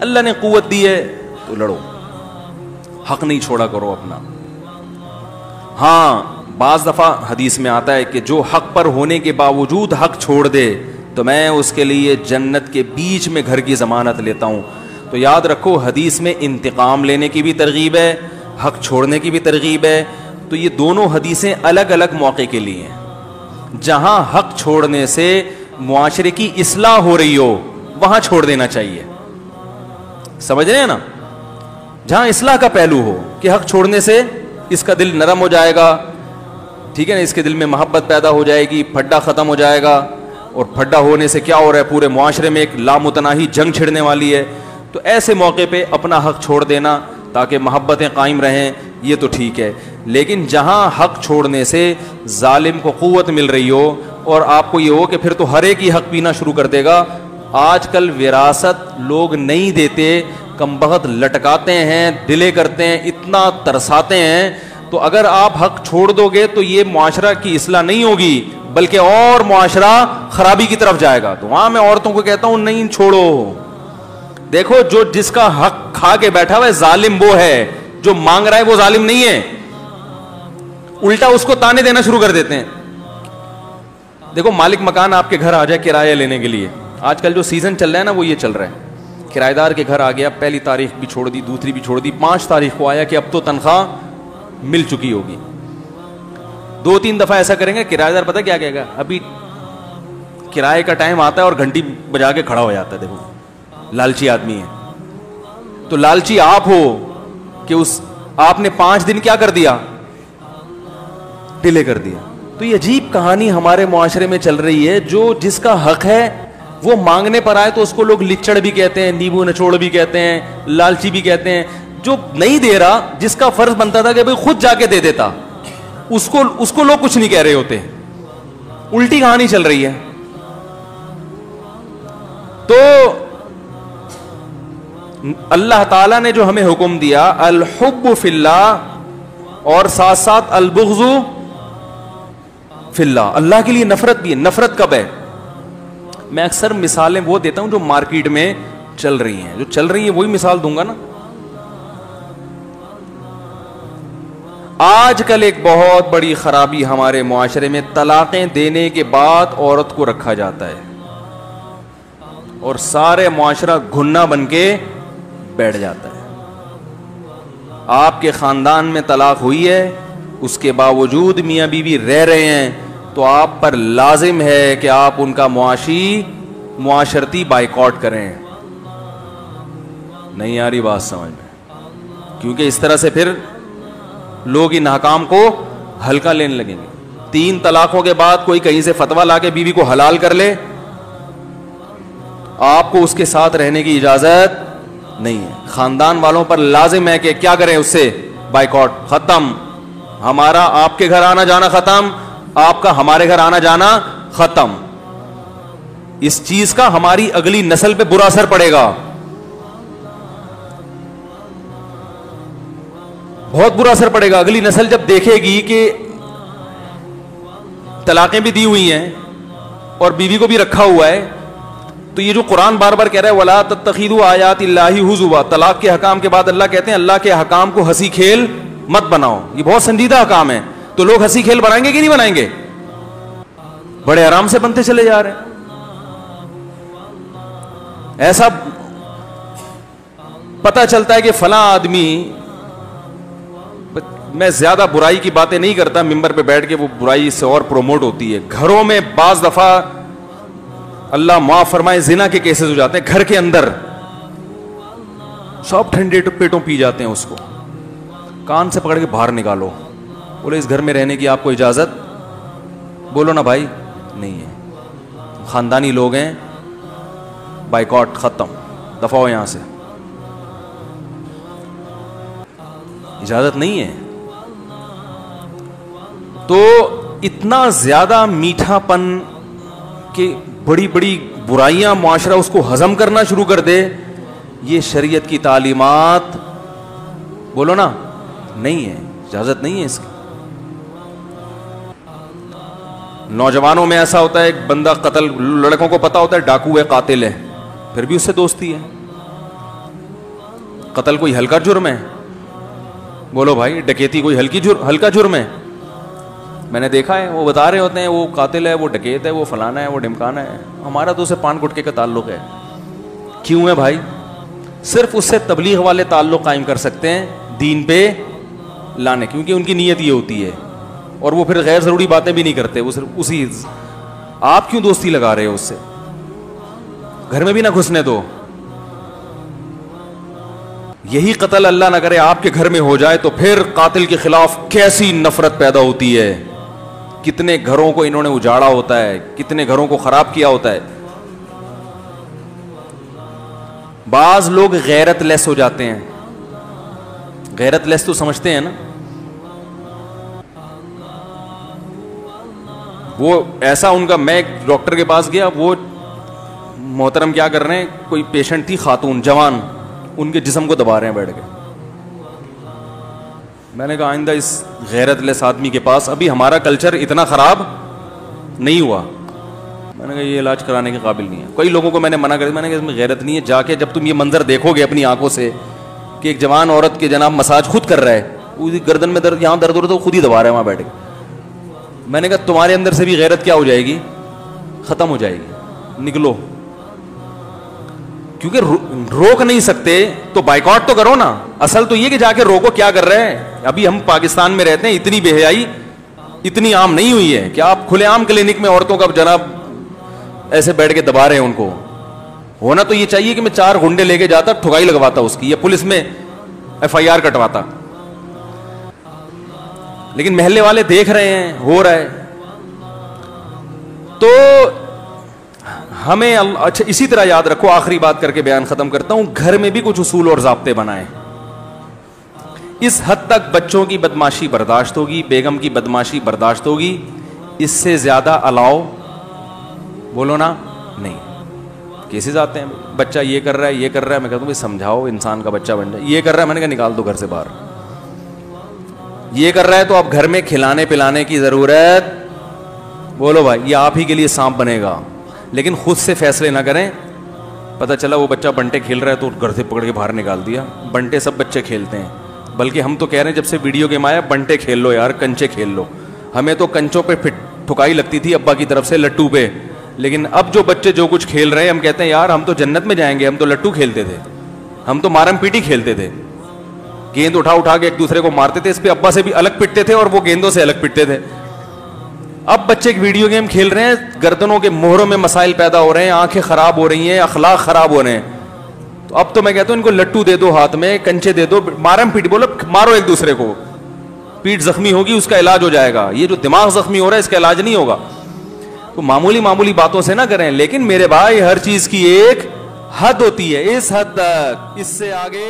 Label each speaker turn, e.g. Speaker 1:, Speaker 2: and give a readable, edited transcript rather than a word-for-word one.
Speaker 1: اللہ نے قوت دی ہے تو لڑو, حق نہیں چھوڑا کرو اپنا. ہاں بعض دفعہ حدیث میں آتا ہے کہ جو حق پر ہونے کے باوجود حق چھوڑ دے تو میں اس کے لیے جنت کے بیچ میں گھر کی ضمانت لیتا ہوں. تو یاد رکھو حدیث میں انتقام لینے کی بھی ترغیب ہے, حق چھوڑنے کی بھی ترغیب ہے. تو یہ دونوں حدیثیں الگ الگ موقع کے لیے ہیں. جہاں حق چھوڑنے سے معاشرے کی اصلاح ہو رہی ہو وہاں چھوڑ دینا چاہیے, سمجھ رہے ہیں نا. جہاں اصلاح کا پہلو ہو کہ حق چھوڑنے سے اس کا دل نرم ہو جائے گا, ٹھیک ہے نا, اس کے دل میں محبت پیدا ہو جائے گی, پھڈا ختم ہو جائے گا. اور پھڈا ہونے سے کیا ہو رہا ہے, پورے معاشرے میں ایک لامتناہی جنگ چھڑنے والی ہے. تو ایسے موقع پہ اپنا حق چھوڑ دینا تاکہ محبتیں قائم رہیں, یہ تو ٹھیک ہے. لیکن جہاں حق چھوڑنے سے ظالم کو قوت مل رہی ہو اور آپ کو یہ ہو کہ پھر تو ہر ایک ہی حق پینا شروع کر دے گا. آج کل وراثت لوگ نہیں دیتے, کم بخت لٹکاتے ہیں, ڈیلے کرتے ہیں, اتنا ترساتے ہیں. تو اگر آپ حق چھوڑ دو گے تو یہ معاشرہ کی اصلاح نہیں ہوگی بلکہ اور معاشرہ خرابی کی طرف جائے گا. تو وہاں میں عورتوں کو کہتا ہوں نہیں چھوڑو. دیکھو جو جس کا حق کھا کے بیٹھا ہوا ہے ظالم وہ ہے, جو مانگ رہا ہے وہ ظالم نہیں ہے. الٹا اس کو تانے دینا شروع کر دیتے ہیں. دیکھو مالک مکان آپ کے گھر آ جائے کرایہ لینے کے لیے, آج کل جو سیزن چل رہا ہے نا وہ یہ چل رہا ہے, کرایہ دار کے گھر آ گیا, پہلی تاریخ بھی چھوڑ دی, دوسری بھی چھوڑ دی, 5 تاریخ کو آیا کہ اب تو تنخواہ مل چکی ہوگی. 2-3 دفعہ ایسا کریں گے, کرایہ دار پتہ کیا کہے گا, ابھی کرائے کا ٹائم آتا ہے اور گھنٹی بجا کے کھڑا ہو جاتا ہے. دیکھو لالچی آدمی ہے. تو لالچی آپ ہو کہ آپ نے 5 دن کیا کر دیا, ڈیلے کر دیا. تو یہ عجیب کہانی ہمارے معاشرے میں چل رہی ہے. جو جس کا حق ہے وہ مانگنے پر آئے تو اس کو لوگ لچڑ بھی کہتے ہیں, نیبو نچوڑ بھی کہتے ہیں, لالچی بھی کہتے ہیں. جو نہیں دے رہا, جس کا فرض بنتا تھا کہ بھئی خود جا کے دے دیتا, اس کو لوگ کچھ نہیں کہہ رہے ہوتے. الٹی کہانی چل رہی ہے. تو اللہ تعالیٰ نے جو ہمیں حکم دیا الحب فی اللہ اور ساتھ ساتھ البغض فی اللہ, اللہ کے لیے نفرت بھی ہے. نفرت کب ہے؟ میں اکثر مثالیں وہ دیتا ہوں جو مارکیٹ میں چل رہی ہیں, جو چل رہی ہیں وہی مثال دوں گا نا. آج کل ایک بہت بڑی خرابی ہمارے معاشرے میں, طلاقیں دینے کے بعد عورت کو رکھا جاتا ہے اور سارے معاشرہ گھنا بن کے بیٹھ جاتا ہے. آپ کے خاندان میں طلاق ہوئی ہے, اس کے باوجود میاں بیوی رہ رہے ہیں, تو آپ پر لازم ہے کہ آپ ان کا معاشرتی بائیکاٹ کریں. نہیں آ رہی بات سمجھ میں؟ کیونکہ اس طرح سے پھر لوگ ان حکام کو ہلکا لینے لگیں گے. 3 طلاقوں کے بعد کوئی کہیں سے فتویٰ لا کے بیوی کو حلال کر لے, آپ کو اس کے ساتھ رہنے کی اجازت نہیں ہے. خاندان والوں پر لازم ہے کہ کیا کریں, اس سے بائیکاٹ ختم. ہمارا آپ کے گھر آنا جانا ختم, آپ کا ہمارے گھر آنا جانا ختم. اس چیز کا ہماری اگلی نسل پہ برا اثر پڑے گا, بہت برا اثر پڑے گا. اگلی نسل جب دیکھے گی کہ طلاقیں بھی دی ہوئی ہیں اور بیوی کو بھی رکھا ہوا ہے, تو یہ جو قرآن بار بار کہہ رہا ہے وَلَا تَتَّخِذُوا آیَاتِ اللَّهِ هُزُوًا, طلاق کے حکام کے بعد اللہ کہتے ہیں اللہ کے حکام کو ہنسی کھیل مت بناؤ. یہ بہت سنجیدہ حکام ہے. تو لوگ ہنسی کھیل بنائیں گے کہ نہیں بنائیں گے؟ بڑے آرام سے بنتے چلے جا رہے ہیں. ایسا پتہ چلتا ہے کہ فلاں آدمی, میں زیادہ برائی کی باتیں نہیں کرتا ممبر پہ بیٹھ کے, وہ برائی سے اور پروموٹ ہوتی ہے. گھروں میں بعض دفعہ اللہ معاف فرمائے زنا کے کیسز ہو جاتے ہیں, گھر کے اندر سب ٹھنڈے پیٹوں پی جاتے ہیں, اس کو کان سے پکڑ کے باہر نکالو, بولے اس گھر میں رہنے کی آپ کو اجازت, بولو نا بھائی نہیں ہے, خاندانی لوگ ہیں, بائیکاٹ ختم, دفعہ ہو یہاں سے, اجازت نہیں ہے. تو اتنا زیادہ میٹھا پن کہ بڑی بڑی برائیاں معاشرہ اس کو ہضم کرنا شروع کر دے, یہ شریعت کی تعلیمات بولو نا نہیں ہے, اجازت نہیں ہے اس کی. نوجوانوں میں ایسا ہوتا ہے, ایک بندہ قتل, لڑکوں کو پتا ہوتا ہے ڈاکو ہے, قاتل ہے, پھر بھی اس سے دوستی ہے. قتل کوئی ہلکا جرم ہے؟ بولو بھائی، ڈکیتی کوئی ہلکا جرم ہے؟ میں نے دیکھا ہے، وہ بتا رہے ہوتے ہیں وہ قاتل ہے، وہ ڈکیت ہے، وہ فلانا ہے، وہ ڈمکانا ہے. ہمارا تو اسے پان گٹکے کا تعلق ہے. کیوں ہے بھائی؟ صرف اس سے تبلیغ والے تعلق قائم کر سکتے ہیں دین پہ لانے، کیونکہ ان کی نیت یہ ہوتی ہے، اور وہ پھر غیر ضروری باتیں بھی نہیں کرتے. وہ صرف اسی، آپ کیوں دوستی لگا رہے ہو اس سے؟ گھر میں بھی نہ گھسنے دو. یہی قتل اللہ نہ کرے آپ کے گھر میں ہو جائے تو پھر قاتل کے خلاف کیسی نفرت پیدا ہوتی ہے. کتنے گھروں کو انہوں نے اجاڑا ہوتا ہے، کتنے گھروں کو خراب کیا ہوتا ہے. بعض لوگ غیرت لیس ہو جاتے ہیں. غیرت لیس تو سمجھتے ہیں نا، وہ ایسا ان کا، میں ایک ڈاکٹر کے پاس گیا، وہ محترم کیا کر رہے ہیں، کوئی پیشنٹ تھی خاتون جوان، ان کے جسم کو دبا رہے ہیں بیٹھ کے. میں نے کہا آئندہ اس غیرت لیس آدمی کے پاس، ابھی ہمارا کلچر اتنا خراب نہیں ہوا، میں نے کہا یہ علاج کرانے کے قابل نہیں ہے. کئی لوگوں کو میں نے منع کر دیا، میں نے کہا اس میں غیرت نہیں ہے. جا کے جب تم یہ منظر دیکھو گے اپنی آنکھوں سے کہ ایک جوان عورت کے جناب مساج خود کر رہا ہے، اس گردن میں درد، یہاں درد ہو رہا تو خود ہی دبا رہا ہے وہاں بیٹھ کے. میں نے کہا تمہارے اندر سے بھی غیرت کیا ہو جائے گی، ختم ہو جائے گی. نکلو، کیونکہ روک نہیں سکتے تو بائیکاٹ تو کرو نا. اصل تو یہ کہ جا کے روکو کیا کر رہے ہیں. ابھی ہم پاکستان میں رہتے ہیں، اتنی بے حیائی اتنی عام نہیں ہوئی ہے کہ آپ کھلے عام کلینک میں عورتوں کا جناب ایسے بیٹھ کے دبا رہے ہیں ان کو. ہونا تو یہ چاہیے کہ میں 4 گنڈے لے کے جاتا، ٹھگائی لگواتا اس کی، یا پولیس میں FIR کٹواتا. لیکن محلے والے دیکھ رہے ہیں ہو رہا ہے. تو ہمیں اچھا اسی طرح یاد رکھو، آخری بات کر کے بیان ختم کرتا ہوں، گھر میں بھی کچھ اصول اور ضابطے بنائیں. اس حد تک بچوں کی بدماشی برداشت ہوگی، بیگم کی بدماشی برداشت ہوگی، اس سے زیادہ الاؤ بولو نا نہیں. کیسز آتے ہیں، بچہ یہ کر رہا ہے یہ کر رہا ہے، میں کہتا ہوں سمجھاؤ انسان کا بچہ بن جائے. یہ کر رہا ہے، میں نے کہا نکال دو گھر سے باہر. یہ کر رہا ہے تو اب گھر میں کھلانے پلانے کی ضرورت، بولو بھائی یہ آپ ہی کے لیے سانپ بنے گا. لیکن خود سے فیصلے نہ کریں. پتہ چلا وہ بچہ بنٹے کھیل رہا ہے تو گھر سے پکڑ کے باہر نکال دیا. بنٹے سب بچے کھیلتے ہیں، بلکہ ہم تو کہہ رہے ہیں جب سے ویڈیو گیم آیا بنٹے کھیل لو یار، کنچے کھیل لو. ہمیں تو کنچوں پہ ٹھکائی لگتی تھی ابا کی طرف سے، لٹو پہ. لیکن اب جو بچے جو کچھ کھیل رہے ہیں، ہم کہتے ہیں یار ہم تو جنت میں جائیں گے. ہم تو لٹو کھیلتے تھے، ہم تو مارم پیٹی کھیلتے تھے، گیند اٹھا اٹھا کے ایک دوسرے کو مارتے تھے. اس پہ ابا سے بھی الگ پٹتے تھے اور وہ گیندوں سے الگ پٹتے تھے. اب بچے ویڈیو گیم کھیل رہے ہیں، گردنوں کے مہروں میں مسائل پیدا ہو رہے ہیں، آنکھیں خراب ہو رہی ہیں، اخلاق خراب ہو رہے ہیں. تو اب تو میں کہتا ہوں ان کو لٹو دے دو ہاتھ میں، کنچے دے دو، مارم پیٹ، بولو مارو ایک دوسرے کو. پیٹ زخمی ہوگی اس کا علاج ہو جائے گا. یہ جو دماغ زخمی ہو رہا ہے اس کا علاج نہیں ہوگا. تو معمولی باتوں سے نہ کریں. لیکن میرے بھائی ہر چیز کی ایک حد ہوتی ہے، اس حد تک، اس سے آگے